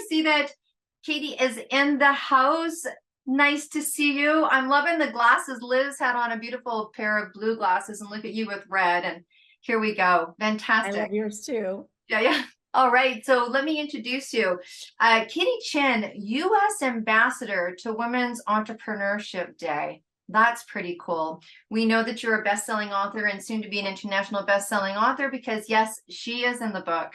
see that Katie is in the house. Nice to see you. I'm loving the glasses. Liz had on a beautiful pair of blue glasses, and look at you with red. And here we go. I Fantastic. love yours too. Yeah, yeah. All right. So let me introduce you. Katie Chin, U.S. Ambassador to Women's Entrepreneurship Day. That's pretty cool. We know that you're a best-selling author and soon to be an international best-selling author because, yes, she is in the book.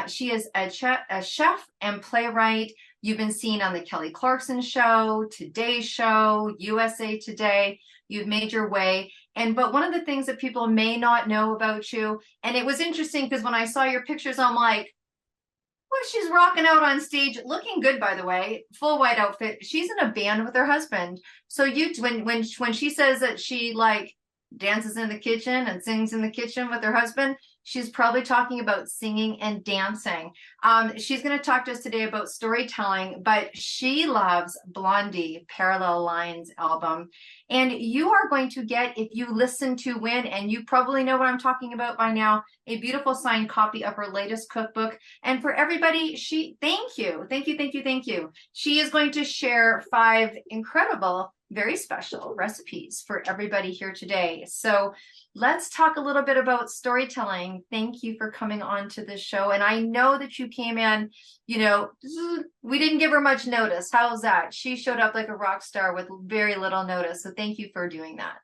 She is a chef and playwright. You've been seen on the Kelly Clarkson Show, Today Show, USA Today. You've made your way. But one of the things that people may not know about you, and it was interesting because when I saw your pictures, I'm like, well, she's rocking out on stage, looking good, by the way, full white outfit. She's in a band with her husband. So when she says that she like dances in the kitchen and sings in the kitchen with her husband, she's probably talking about singing and dancing. She's going to talk to us today about storytelling, but she loves Blondie Parallel Lines album. And you are going to get, if you listen to Win, and you probably know what I'm talking about by now, a beautiful signed copy of her latest cookbook. And for everybody, thank you. She is going to share 5 incredible, very special recipes for everybody here today. So let's talk a little bit about storytelling. Thank you for coming on to this show. And I know that you came in, we didn't give her much notice. How's that? She showed up like a rock star with very little notice. So thank you for doing that.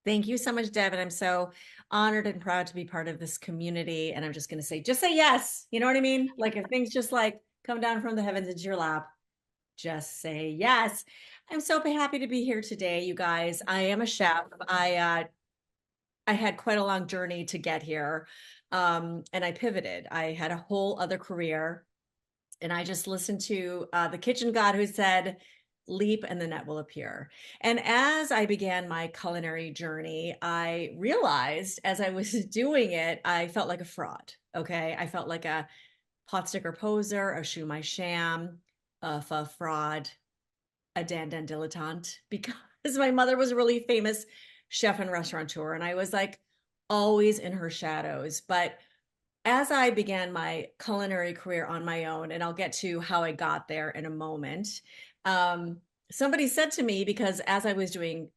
Thank you so much, Deb. And I'm so honored and proud to be part of this community. And I'm just going to say, just say yes. You know what I mean? Like if things just like come down from the heavens into your lap, just say yes. I'm so happy to be here today, you guys. I am a chef. I had quite a long journey to get here. And I pivoted. I had a whole other career. And I just listened to the kitchen god who said, leap and the net will appear. And as I began my culinary journey, I realized as I was doing it, I felt like a fraud. Okay. I felt like a pot sticker poser, a shoe my sham, a fraud, a dandan dilettante, because my mother was a really famous chef and restaurateur. And I was like always in her shadows. But as I began my culinary career on my own, and I'll get to how I got there in a moment, somebody said to me, because as I was doing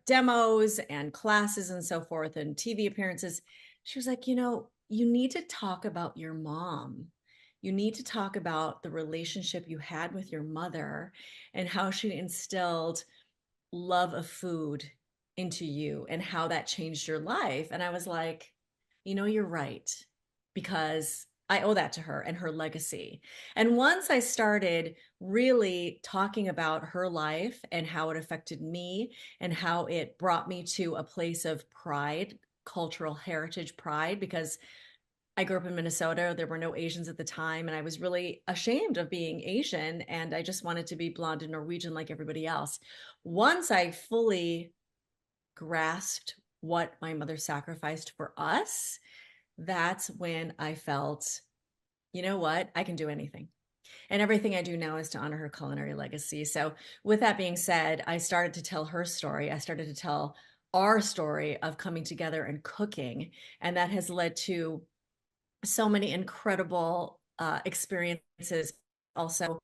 demos and classes and so forth and TV appearances, she was like, you need to talk about your mom. You need to talk about the relationship you had with your mother and how she instilled love of food into you and how that changed your life. And I was like, you're right, because I owe that to her and her legacy. And once I started really talking about her life and how it affected me and how it brought me to a place of pride, cultural heritage pride, because I grew up in Minnesota. There were no Asians at the time, and I was really ashamed of being Asian, and I just wanted to be blonde and Norwegian like everybody else. Once I fully grasped what my mother sacrificed for us, that's when I felt, you know what, I can do anything. And everything I do now is to honor her culinary legacy. So, with that being said, I started to tell her story. I started to tell our story of coming together and cooking. And that has led to so many incredible experiences, also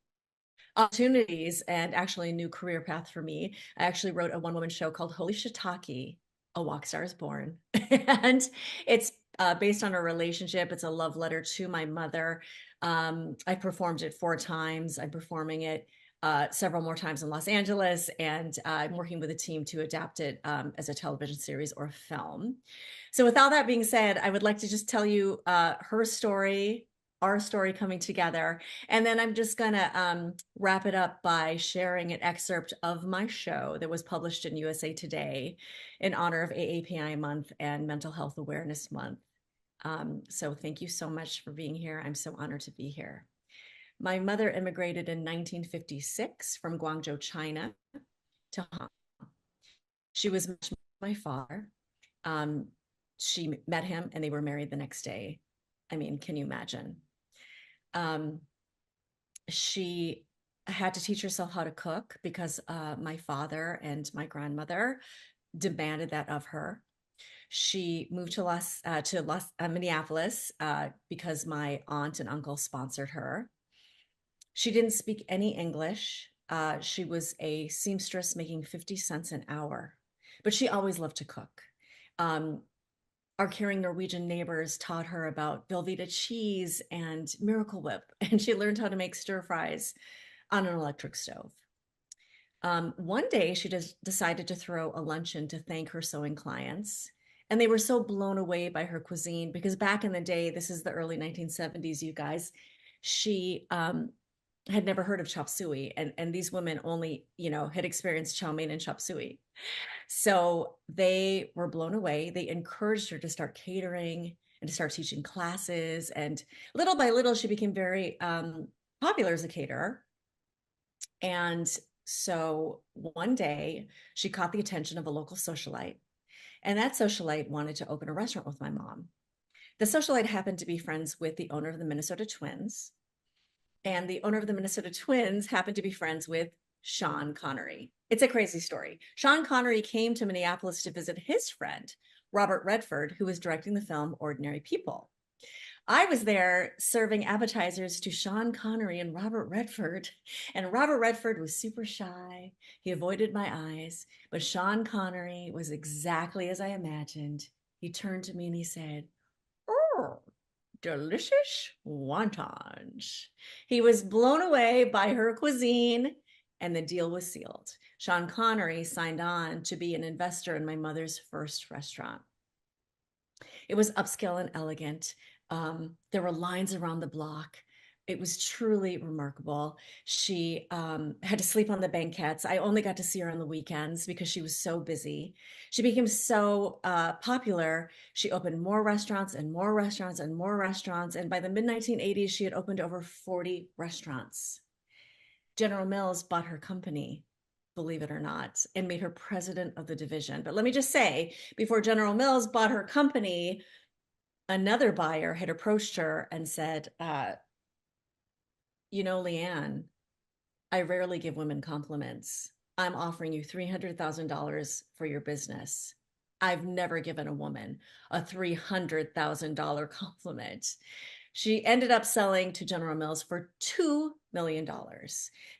opportunities, and actually a new career path for me. I actually wrote a one-woman show called Holy Shiitake, A Walk Star is Born. And it's based on a relationship. It's a love letter to my mother. I performed it 4 times. I'm performing it several more times in Los Angeles, and I'm working with a team to adapt it as a television series or film. So with all that being said, I would like to just tell you her story, our story coming together. And then I'm just going to wrap it up by sharing an excerpt of my show that was published in USA Today in honor of AAPI Month and Mental Health Awareness Month. So thank you so much for being here. I'm so honored to be here. My mother immigrated in 1956 from Guangzhou, China to Hong Kong. She was matched with my father. She met him and they were married the next day. I mean, can you imagine? She had to teach herself how to cook because my father and my grandmother demanded that of her. She moved to Minneapolis because my aunt and uncle sponsored her. She didn't speak any English. She was a seamstress making 50 cents an hour, but she always loved to cook. Um, our caring Norwegian neighbors taught her about Velveeta cheese and Miracle Whip, and she learned how to make stir fries on an electric stove. One day, she just decided to throw a luncheon to thank her sewing clients. And they were so blown away by her cuisine because back in the day, this is the early 1970s, you guys, she had never heard of chop suey. And these women only, had experienced chow mein and chop suey. So they were blown away. They encouraged her to start catering and to start teaching classes. And little by little, she became very popular as a caterer. And so one day she caught the attention of a local socialite, and that socialite wanted to open a restaurant with my mom. The socialite happened to be friends with the owner of the Minnesota Twins, and the owner of the Minnesota Twins happened to be friends with Sean Connery. It's a crazy story. Sean Connery came to Minneapolis to visit his friend, Robert Redford, who was directing the film Ordinary People. I was there serving appetizers to Sean Connery and Robert Redford. And Robert Redford was super shy. He avoided my eyes. But Sean Connery was exactly as I imagined. He turned to me and he said, "Oh, delicious wontons." He was blown away by her cuisine, and the deal was sealed. Sean Connery signed on to be an investor in my mother's first restaurant. It was upscale and elegant. There were lines around the block. It was truly remarkable. She had to sleep on the banquettes. I only got to see her on the weekends because she was so busy. She became so popular. She opened more restaurants and more restaurants and more restaurants. And by the mid 1980s, she had opened over 40 restaurants. General Mills bought her company, believe it or not, and made her president of the division. But let me just say, before General Mills bought her company, another buyer had approached her and said, Leanne, I rarely give women compliments. I'm offering you $300,000 for your business. I've never given a woman a $300,000 compliment. She ended up selling to General Mills for $2 million.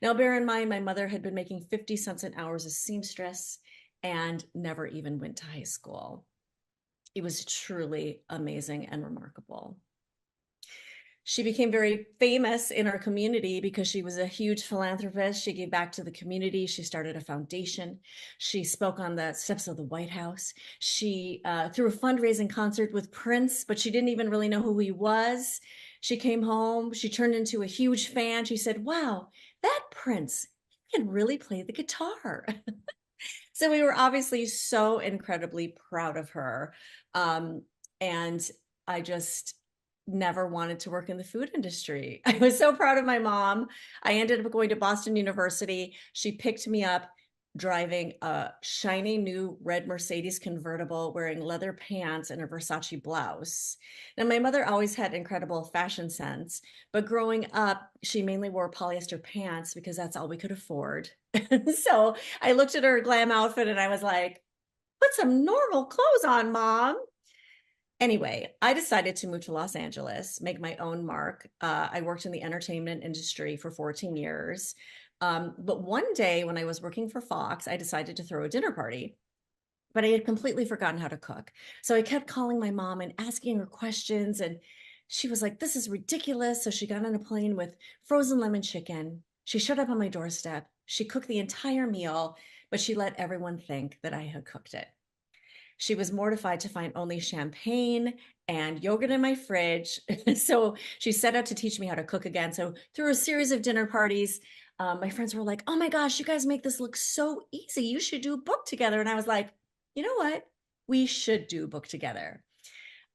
Now, bear in mind, my mother had been making 50 cents an hour as a seamstress and never even went to high school. It was truly amazing and remarkable. She became very famous in our community because she was a huge philanthropist. She gave back to the community. She started a foundation. She spoke on the steps of the White House. She threw a fundraising concert with Prince, but she didn't even really know who he was. She came home. She turned into a huge fan. She said, "Wow, that Prince, he can really play the guitar." So we were obviously so incredibly proud of her. And I just never wanted to work in the food industry. I was so proud of my mom. I ended up going to Boston University. She picked me up driving a shiny new red Mercedes convertible, wearing leather pants and a Versace blouse. Now, my mother always had incredible fashion sense, but growing up, she mainly wore polyester pants because that's all we could afford. So I looked at her glam outfit and I was like, "Put some normal clothes on, Mom." Anyway, I decided to move to Los Angeles, make my own mark. I worked in the entertainment industry for 14 years. But one day when I was working for Fox, I decided to throw a dinner party, but I had completely forgotten how to cook. So I kept calling my mom and asking her questions. And she was like, "This is ridiculous." So she got on a plane with frozen lemon chicken. She showed up on my doorstep. She cooked the entire meal, but she let everyone think that I had cooked it. She was mortified to find only champagne and yogurt in my fridge. So she set out to teach me how to cook again. So through a series of dinner parties, my friends were like, "Oh my gosh, you guys make this look so easy. You should do a book together." And I was like, "You know what? We should do a book together."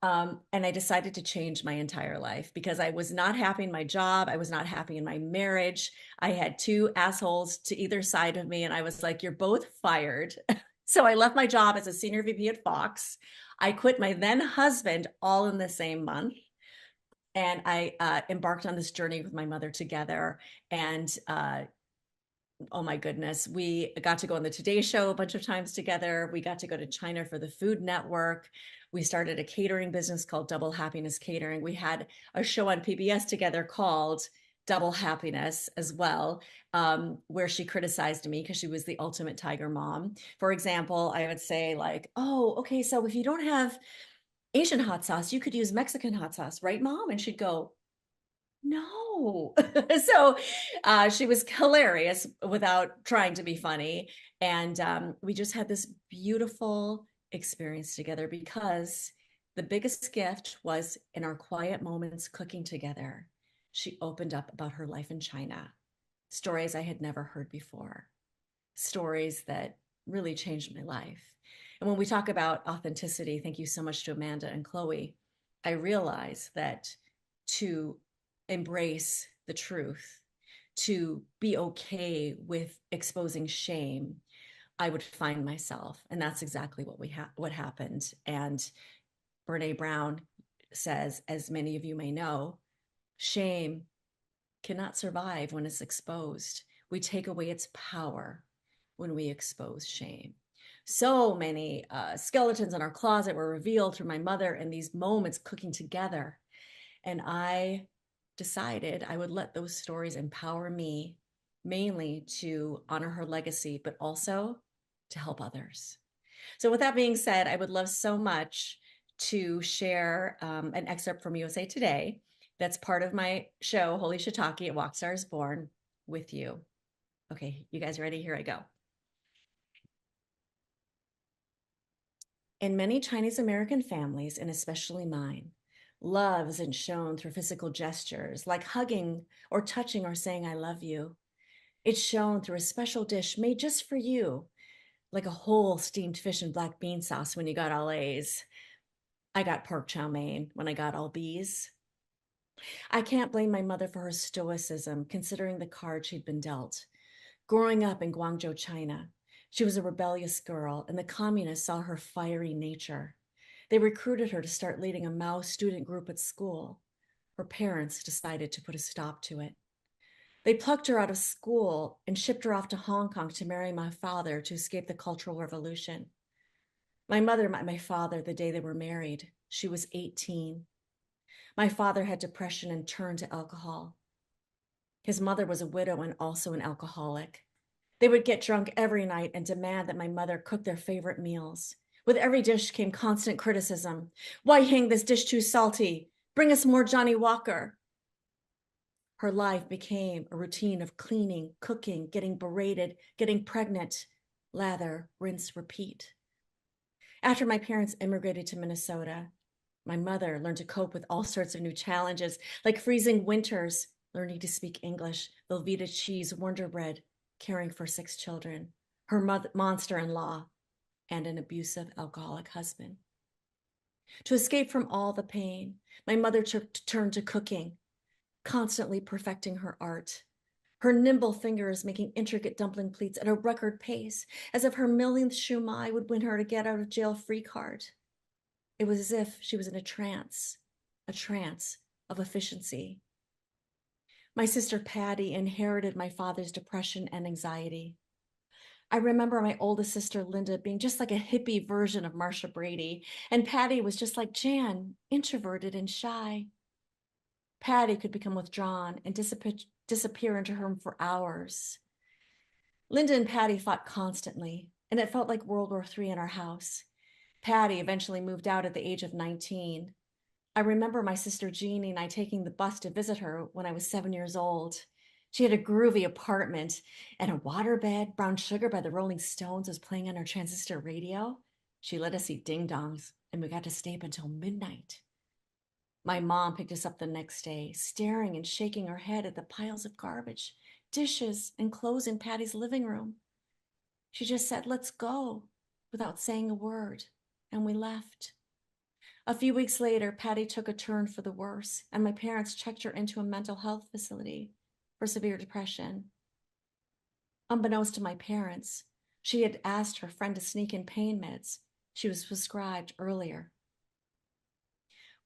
And I decided to change my entire life because I was not happy in my job. I was not happy in my marriage. I had two assholes to either side of me. And I was like, "You're both fired." So I left my job as a senior VP at Fox. I quit my then husband all in the same month. And I embarked on this journey with my mother together. And oh my goodness, we got to go on the Today Show a bunch of times together. We got to go to China for the Food Network. We started a catering business called Double Happiness Catering. We had a show on PBS together called double happiness as well, where she criticized me because she was the ultimate tiger mom. For example, I would say like, oh, okay, so if you don't have Asian hot sauce, you could use Mexican hot sauce, right, mom? And she'd go, no. So she was hilarious without trying to be funny. And we just had this beautiful experience together because the biggest gift was in our quiet moments cooking together. She opened up about her life in China, stories I had never heard before, stories that really changed my life. And when we talk about authenticity, thank you so much to Amanda and Chloe, I realize that to embrace the truth, to be okay with exposing shame, I would find myself. And that's exactly what happened. And Brene Brown says, as many of you may know, shame cannot survive when it's exposed. We take away its power when we expose shame. So many skeletons in our closet were revealed through my mother in these moments cooking together. And I decided I would let those stories empower me, mainly to honor her legacy, but also to help others. So, with that being said, I would love so much to share an excerpt from USA Today that's part of my show, Holy Shiitake at Walk Stars Born, with you. Okay, you guys ready? Here I go. In many Chinese American families, and especially mine, love isn't shown through physical gestures like hugging or touching or saying, I love you. It's shown through a special dish made just for you, like a whole steamed fish and black bean sauce when you got all A's. I got pork chow mein when I got all B's. I can't blame my mother for her stoicism, considering the card she'd been dealt. Growing up in Guangzhou, China, she was a rebellious girl, and the communists saw her fiery nature. They recruited her to start leading a Mao student group at school. Her parents decided to put a stop to it. They plucked her out of school and shipped her off to Hong Kong to marry my father to escape the Cultural Revolution. My mother met my father the day they were married. She was 18. My father had depression and turned to alcohol. His mother was a widow and also an alcoholic. They would get drunk every night and demand that my mother cook their favorite meals. With every dish came constant criticism. Why hang this dish too salty? Bring us more Johnny Walker. Her life became a routine of cleaning, cooking, getting berated, getting pregnant, lather, rinse, repeat. After my parents immigrated to Minnesota, my mother learned to cope with all sorts of new challenges, like freezing winters, learning to speak English, Velveeta cheese, Wonder Bread, caring for 6 children, her monster-in-law, and an abusive alcoholic husband. To escape from all the pain, my mother turned to cooking, constantly perfecting her art. Her nimble fingers making intricate dumpling pleats at a record pace, as if her millionth shumai would win her a get out of jail free card. It was as if she was in a trance of efficiency. My sister Patty inherited my father's depression and anxiety. I remember my oldest sister Linda being just like a hippie version of Marsha Brady, and Patty was just like Jan, introverted and shy. Patty could become withdrawn and disappear into her room for hours. Linda and Patty fought constantly, and it felt like World War III in our house. Patty eventually moved out at the age of 19. I remember my sister Jeannie and I taking the bus to visit her when I was 7 years old. She had a groovy apartment and a waterbed. Brown Sugar by the Rolling Stones was playing on her transistor radio. She let us eat ding-dongs, and we got to stay up until midnight. My mom picked us up the next day, staring and shaking her head at the piles of garbage, dishes, and clothes in Patty's living room. She just said, let's go, without saying a word, and we left. A few weeks later, Patty took a turn for the worse, and my parents checked her into a mental health facility for severe depression. Unbeknownst to my parents, she had asked her friend to sneak in pain meds she was prescribed earlier.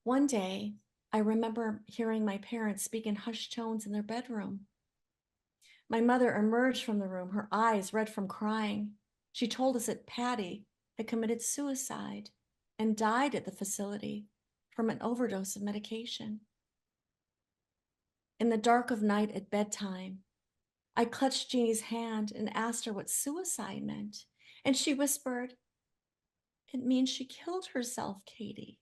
One day, I remember hearing my parents speak in hushed tones in their bedroom. My mother emerged from the room, her eyes red from crying. She told us that Patty had committed suicide and died at the facility from an overdose of medication. In the dark of night at bedtime, I clutched Jeannie's hand and asked her what suicide meant. And she whispered, "It means she killed herself, Katie."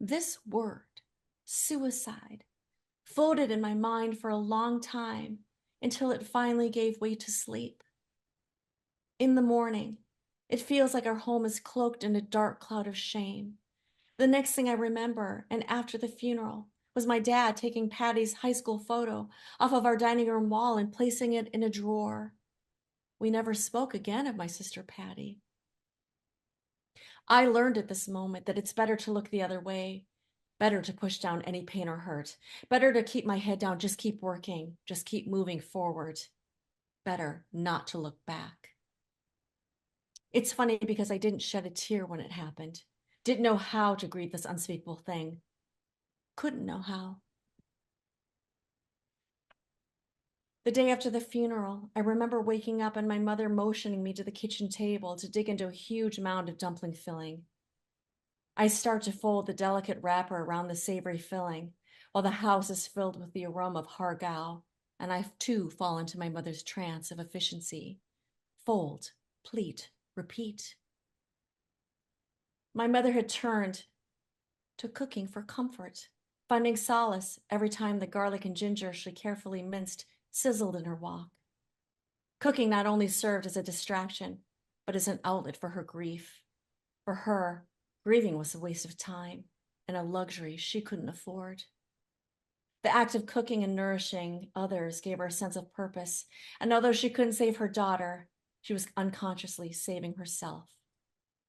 This word, suicide, floated in my mind for a long time until it finally gave way to sleep. In the morning, it feels like our home is cloaked in a dark cloud of shame. The next thing I remember, and after the funeral, was my dad taking Patty's high school photo off of our dining room wall and placing it in a drawer. We never spoke again of my sister Patty. I learned at this moment that it's better to look the other way, better to push down any pain or hurt, better to keep my head down, just keep working, just keep moving forward, better not to look back. It's funny because I didn't shed a tear when it happened, didn't know how to grieve this unspeakable thing, couldn't know how. The day after the funeral, I remember waking up and my mother motioning me to the kitchen table to dig into a huge mound of dumpling filling. I start to fold the delicate wrapper around the savory filling, while the house is filled with the aroma of hargao, and I too fall into my mother's trance of efficiency. Fold, pleat, repeat. My mother had turned to cooking for comfort, finding solace every time the garlic and ginger she carefully minced sizzled in her wok. Cooking not only served as a distraction, but as an outlet for her grief. For her, grieving was a waste of time and a luxury she couldn't afford. The act of cooking and nourishing others gave her a sense of purpose, and although she couldn't save her daughter, she was unconsciously saving herself.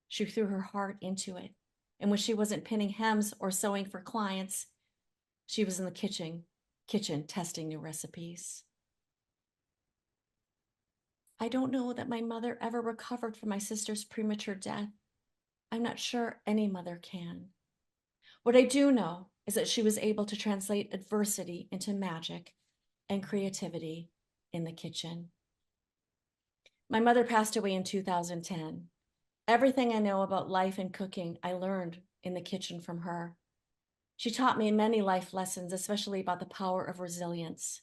She threw her heart into it, and when she wasn't pinning hems or sewing for clients, she was in the kitchen testing new recipes. I don't know that my mother ever recovered from my sister's premature death. I'm not sure any mother can. What I do know is that she was able to translate adversity into magic and creativity in the kitchen. My mother passed away in 2010. Everything I know about life and cooking, I learned in the kitchen from her. She taught me many life lessons, especially about the power of resilience.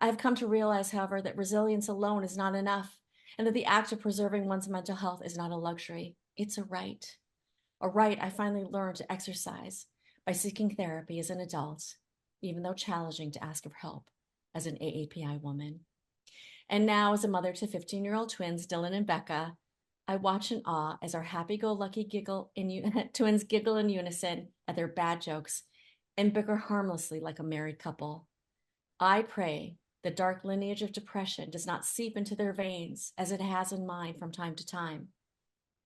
I have come to realize, however, that resilience alone is not enough, and that the act of preserving one's mental health is not a luxury. It's a right. A right I finally learned to exercise by seeking therapy as an adult, even though challenging to ask for help as an AAPI woman. And now, as a mother to 15-year-old twins, Dylan and Becca, I watch in awe as our happy-go-lucky twins giggle in unison at their bad jokes and bicker harmlessly like a married couple. I pray the dark lineage of depression does not seep into their veins as it has in mine from time to time.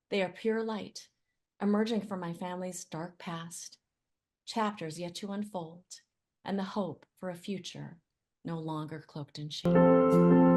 They are pure light, emerging from my family's dark past, chapters yet to unfold, and the hope for a future no longer cloaked in shame.